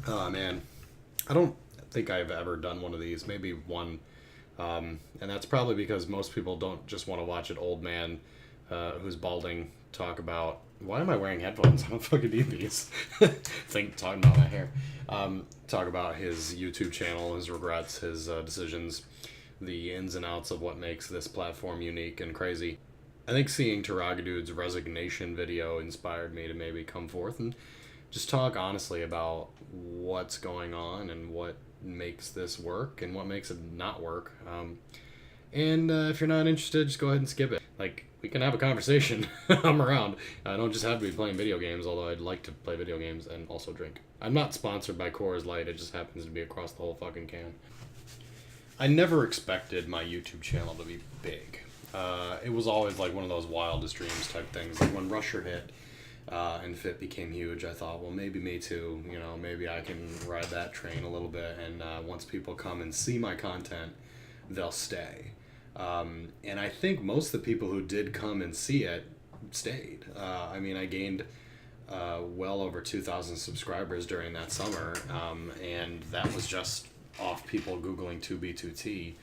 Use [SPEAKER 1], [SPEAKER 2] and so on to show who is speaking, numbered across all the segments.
[SPEAKER 1] Oh man, I don't think I've ever done one of these. Maybe one, and that's probably because most people don't just want to watch an old man who's balding talk about why am I wearing headphones? I don't fucking need these. Think talking about my hair. Talk about his YouTube channel, his regrets, his decisions, the ins and outs of what makes this platform unique and crazy. I think seeing Taragadude's resignation video inspired me to maybe come forth and just talk honestly about what's going on and what makes this work and what makes it not work. And if you're not interested, just go ahead and skip it. Like, we can have a conversation. I'm around. I don't just have to be playing video games, although I'd like to play video games and also drink. I'm not sponsored by Coors Light, it just happens to be across the whole fucking can. I never expected my YouTube channel to be big. It was always like one of those wildest dreams type things. Like when Rusher hit and Fit became huge, I thought, well, maybe me too. You know, maybe I can ride that train a little bit. And once people come and see my content, they'll stay. And I think most of the people who did come and see it stayed. I mean, I gained well over 2,000 subscribers during that summer, and that was just off people Googling 2B2T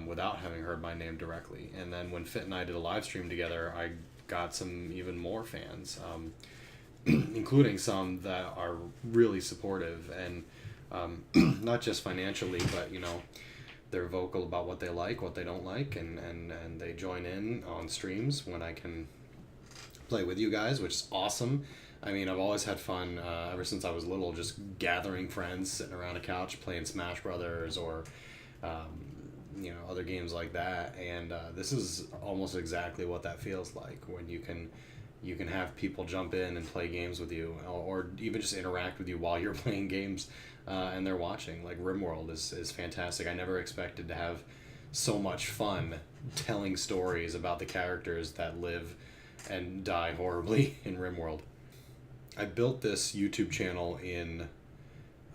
[SPEAKER 1] without having heard my name directly. And then when Fit and I did a live stream together, I got some even more fans, including some that are really supportive and not just financially, but you know, they're vocal about what they like, what they don't like, and they join in on streams when I can play with you guys, which is awesome. I mean, I've always had fun ever since I was little, just gathering friends, sitting around a couch, playing Smash Brothers or, you know, other games like that. And this is almost exactly what that feels like when you can have people jump in and play games with you, or even just interact with you while you're playing games and they're watching. Like RimWorld is fantastic. I never expected to have so much fun telling stories about the characters that live and die horribly in RimWorld. I built this YouTube channel in,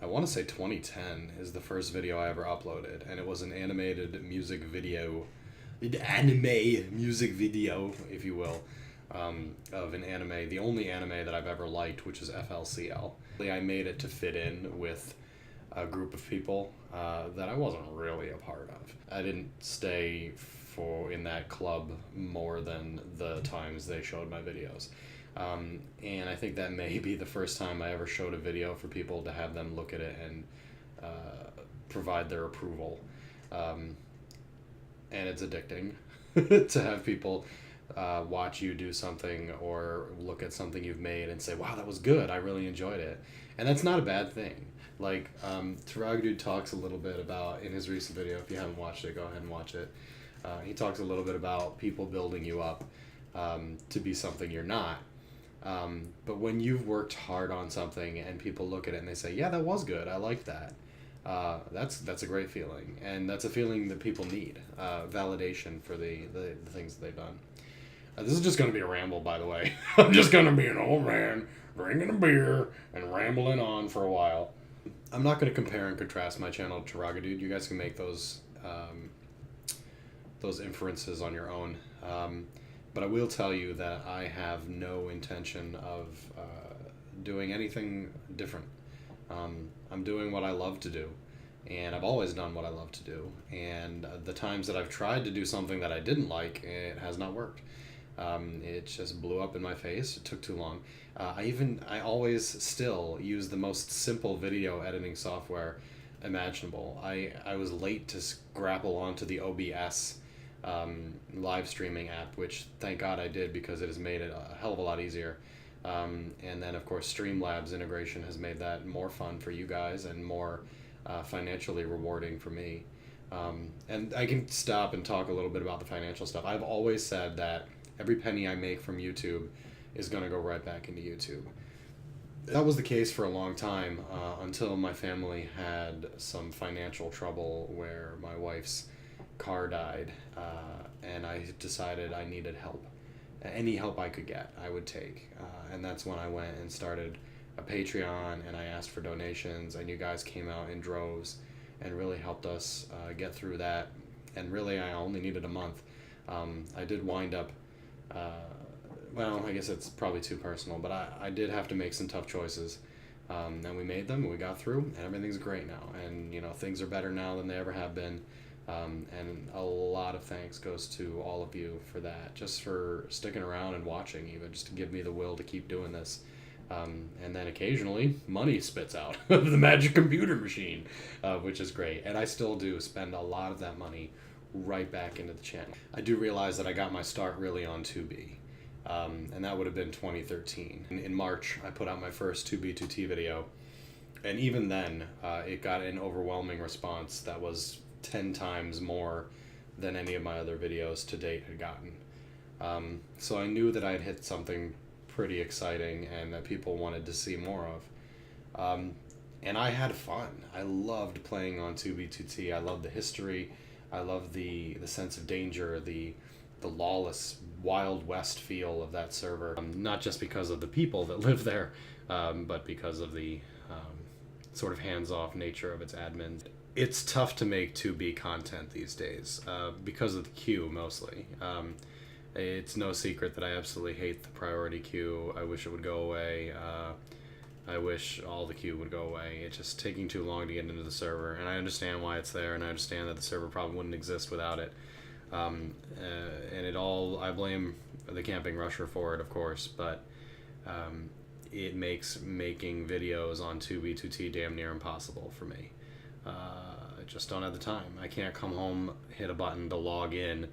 [SPEAKER 1] I want to say 2010 is the first video I ever uploaded, and it was an animated music video, anime music video, if you will, of an anime, the only anime that I've ever liked, which is FLCL. I made it to fit in with a group of people that I wasn't really a part of. I didn't stay in that club more than the times they showed my videos. And I think that may be the first time I ever showed a video for people to have them look at it and provide their approval. And it's addicting to have people watch you do something or look at something you've made and say, wow, that was good. I really enjoyed it. And that's not a bad thing. Like, Taragadude talks a little bit about, in his recent video, if you haven't watched it, go ahead and watch it. He talks a little bit about people building you up to be something you're not. But when you've worked hard on something and people look at it and they say, yeah, that was good, I liked that, that's a great feeling. And that's a feeling that people need, validation for the things that they've done. This is just going to be a ramble, by the way. I'm just going to be an old man drinking a beer and rambling on for a while. I'm not going to compare and contrast my channel to Taragadude. You guys can make those inferences on your own. But I will tell you that I have no intention of doing anything different. I'm doing what I love to do, and I've always done what I love to do. And the times that I've tried to do something that I didn't like, it has not worked. It just blew up in my face. It took too long. I always still use the most simple video editing software imaginable. I was late to grapple onto the OBS live streaming app, which thank God I did because it has made it a hell of a lot easier. And then, of course, Streamlabs integration has made that more fun for you guys and more financially rewarding for me. And I can stop and talk a little bit about the financial stuff. I've always said that every penny I make from YouTube is going to go right back into YouTube. That was the case for a long time until my family had some financial trouble where my wife's car died, and I decided I needed help. Any help I could get, I would take. And that's when I went and started a Patreon, and I asked for donations, and you guys came out in droves and really helped us get through that. And really, I only needed a month. I did wind up, well, I guess it's probably too personal, but I did have to make some tough choices. And we made them, and we got through, and everything's great now. And, you know, things are better now than they ever have been. And a lot of thanks goes to all of you for that, just for sticking around and watching, even just to give me the will to keep doing this. And then occasionally money spits out of the magic computer machine, which is great. And I still do spend a lot of that money right back into the channel. I do realize that I got my start really on Tubi. And that would have been 2013. In March, I put out my first 2B2T video. And even then, it got an overwhelming response that was 10 times more than any of my other videos to date had gotten. So I knew that I had hit something pretty exciting and that people wanted to see more of. And I had fun. I loved playing on 2B2T. I loved the history. I loved the sense of danger, the lawless Wild West feel of that server. Not just because of the people that live there, but because of the sort of hands-off nature of its admins. It's tough to make 2B content these days, because of the queue mostly. It's no secret that I absolutely hate the priority queue. I wish it would go away. I wish all the queue would go away. It's just taking too long to get into the server, and I understand why it's there, and I understand that the server probably wouldn't exist without it. And I blame the Camping Rusher for it, of course, but it makes making videos on 2B2T damn near impossible for me. I just don't have the time. I can't come home, hit a button to log in,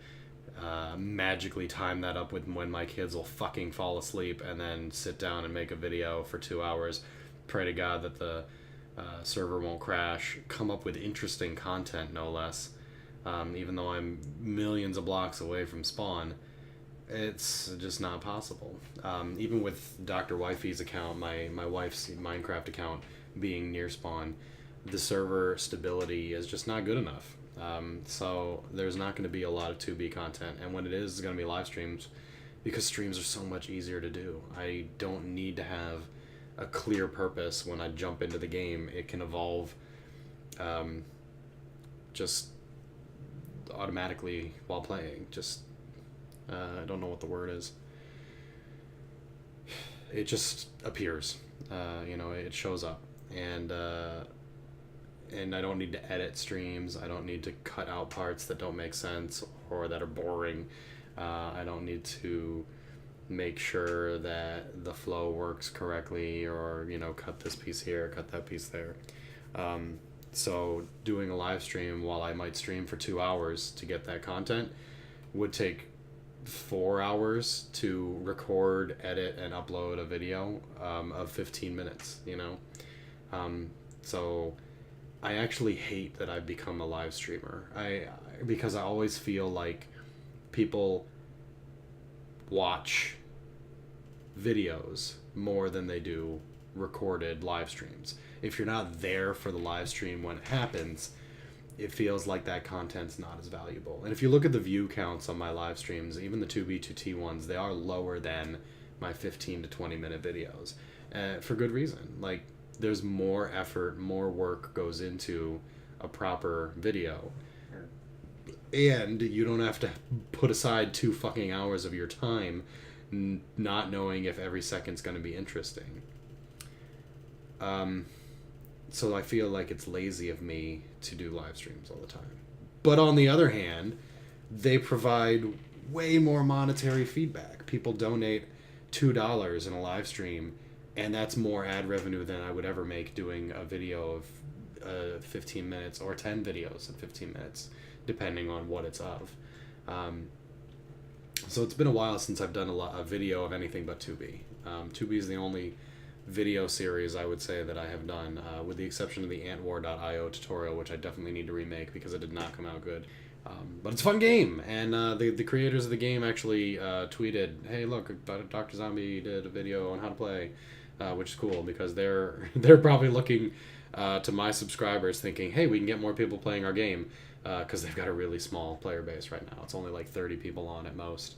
[SPEAKER 1] magically time that up with when my kids will fucking fall asleep, and then sit down and make a video for 2 hours, pray to God that the server won't crash, come up with interesting content, no less. Even though I'm millions of blocks away from spawn, it's just not possible. Even with Dr. Wifey's account, my wife's Minecraft account being near spawn, the server stability is just not good enough. So there's not going to be a lot of 2B content, and when it is, it's going to be live streams, because streams are so much easier to do. I don't need to have a clear purpose when I jump into the game. It can evolve just automatically while playing. I don't know what the word is. It just appears. It shows up, and I don't need to edit streams. I don't need to cut out parts that don't make sense or that are boring. I don't need to make sure that the flow works correctly, or cut this piece here, cut that piece there. So doing a live stream while I might stream for 2 hours to get that content would take 4 hours to record, edit, and upload a video of 15 minutes, So I actually hate that I've become a live streamer. Because I always feel like people watch videos more than they do recorded live streams. If you're not there for the live stream when it happens, it feels like that content's not as valuable. And if you look at the view counts on my live streams, even the 2B2T ones, they are lower than my 15 to 20 minute videos. For good reason. Like, there's more effort, more work goes into a proper video. And you don't have to put aside 2 fucking hours of your time not knowing if every second's going to be interesting. So I feel like it's lazy of me to do live streams all the time. But on the other hand, they provide way more monetary feedback. People donate $2 in a live stream, and that's more ad revenue than I would ever make doing a video of 15 minutes or 10 videos of 15 minutes, depending on what it's of. So it's been a while since I've done a video of anything but 2B. 2B is the only video series I would say that I have done, with the exception of the antwar.io tutorial, which I definitely need to remake because it did not come out good. But it's a fun game, and the creators of the game actually tweeted, "Hey, look, DoctrZombie did a video on how to play," which is cool because they're probably looking to my subscribers thinking, "Hey, we can get more people playing our game," because they've got a really small player base right now. It's only like 30 people on at most,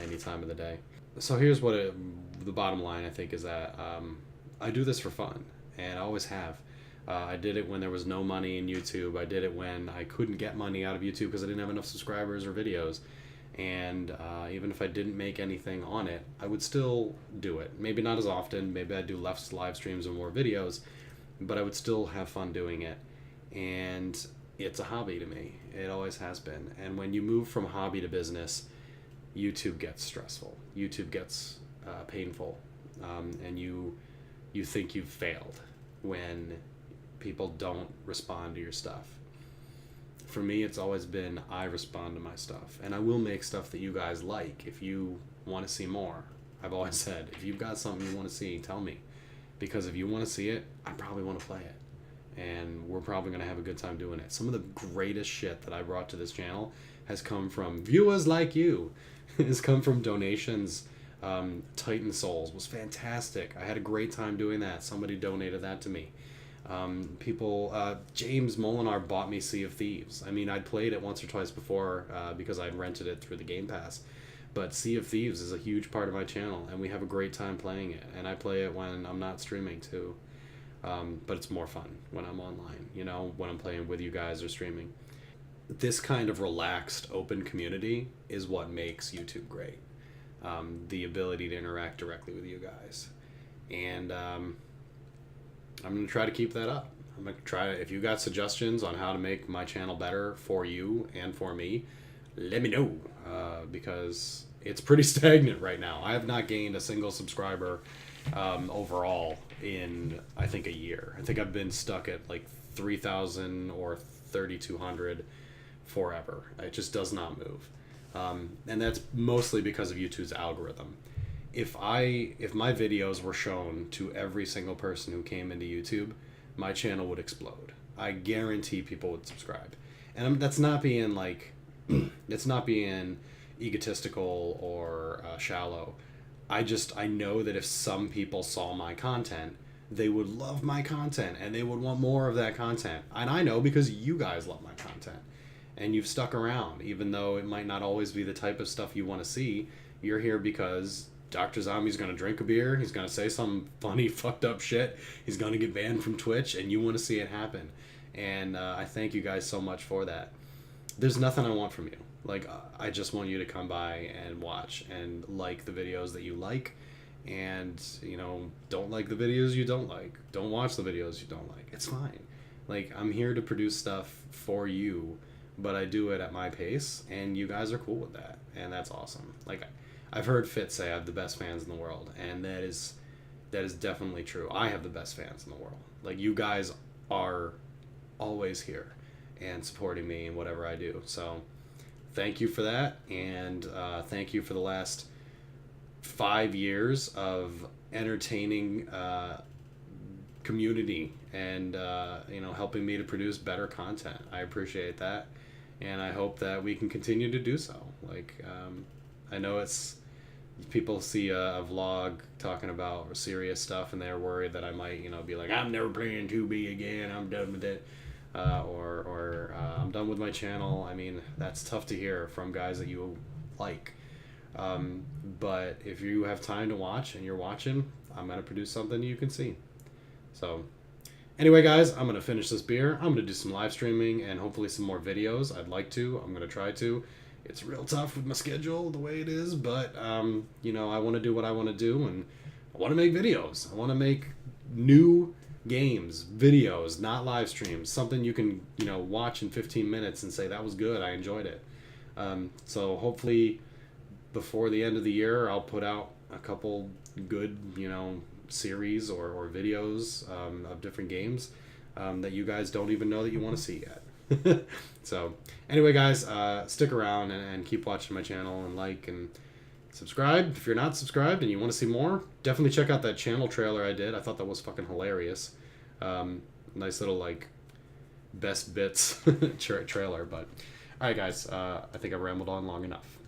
[SPEAKER 1] any time of the day. So here's what the bottom line, I think, is that I do this for fun, and I always have. I did it when there was no money in YouTube. I did it when I couldn't get money out of YouTube because I didn't have enough subscribers or videos. And even if I didn't make anything on it, I would still do it. Maybe not as often. Maybe I'd do less live streams and more videos, but I would still have fun doing it. And it's a hobby to me. It always has been. And when you move from hobby to business, YouTube gets stressful. YouTube gets painful, and you think you've failed when people don't respond to your stuff. For me, it's always been I respond to my stuff, and I will make stuff that you guys like if you want to see more. I've always said, if you've got something you want to see, tell me, because if you want to see it, I probably want to play it, and we're probably going to have a good time doing it. Some of the greatest shit that I brought to this channel has come from viewers like you. Has come from donations. Titan Souls was fantastic. I had a great time doing that. Somebody donated that to me. James Molinar bought me Sea of Thieves. I mean, I'd played it once or twice before because I'd rented it through the Game Pass. But Sea of Thieves is a huge part of my channel, and we have a great time playing it. And I play it when I'm not streaming too. But it's more fun when I'm online, when I'm playing with you guys or streaming. This kind of relaxed, open community is what makes YouTube great. The ability to interact directly with you guys. And I'm going to try to keep that up. I'm going to try, if you got suggestions on how to make my channel better for you and for me, let me know, because it's pretty stagnant right now. I have not gained a single subscriber overall in, I think, a year. I think I've been stuck at like 3,000 or 3,200 forever. It just does not move. And that's mostly because of YouTube's algorithm. If my videos were shown to every single person who came into YouTube, my channel would explode. I guarantee people would subscribe. And that's not being like, it's not being egotistical or shallow. I know that if some people saw my content, they would love my content and they would want more of that content. And I know because you guys love my content and you've stuck around, even though it might not always be the type of stuff you want to see. You're here because DoctrZombie's going to drink a beer. He's going to say some funny, fucked up shit. He's going to get banned from Twitch, and you want to see it happen. And I thank you guys so much for that. There's nothing I want from you. Like, I just want you to come by and watch and like the videos that you like. And, don't like the videos you don't like. Don't watch the videos you don't like. It's fine. Like, I'm here to produce stuff for you, but I do it at my pace, and you guys are cool with that. And that's awesome. Like, I've heard Fitz say I have the best fans in the world, and that is definitely true. I have the best fans in the world. Like, you guys are always here and supporting me in whatever I do. So thank you for that, and thank you for the last 5 years of entertaining community and helping me to produce better content. I appreciate that, and I hope that we can continue to do so. Like, I know it's people see a vlog talking about serious stuff and they're worried that I might be like, I'm never playing 2B again, I'm done with it, or I'm done with my channel. I mean, that's tough to hear from guys that you like, but if you have time to watch and you're watching, I'm gonna produce something you can see. So anyway, guys, I'm gonna finish this beer. I'm gonna do some live streaming and hopefully some more videos. I'd like to. I'm gonna try to. It's real tough with my schedule the way it is, but I want to do what I want to do, and I want to make videos. I want to make new games, videos, not live streams. Something you can watch in 15 minutes and say that was good. I enjoyed it. So hopefully before the end of the year, I'll put out a couple good series or videos of different games that you guys don't even know that you want to see yet. So anyway, guys, stick around and keep watching my channel and like and subscribe. If you're not subscribed and you want to see more, definitely check out that channel trailer I did. I thought that was fucking hilarious. Nice little like best bits trailer. But all right, guys, I think I rambled on long enough.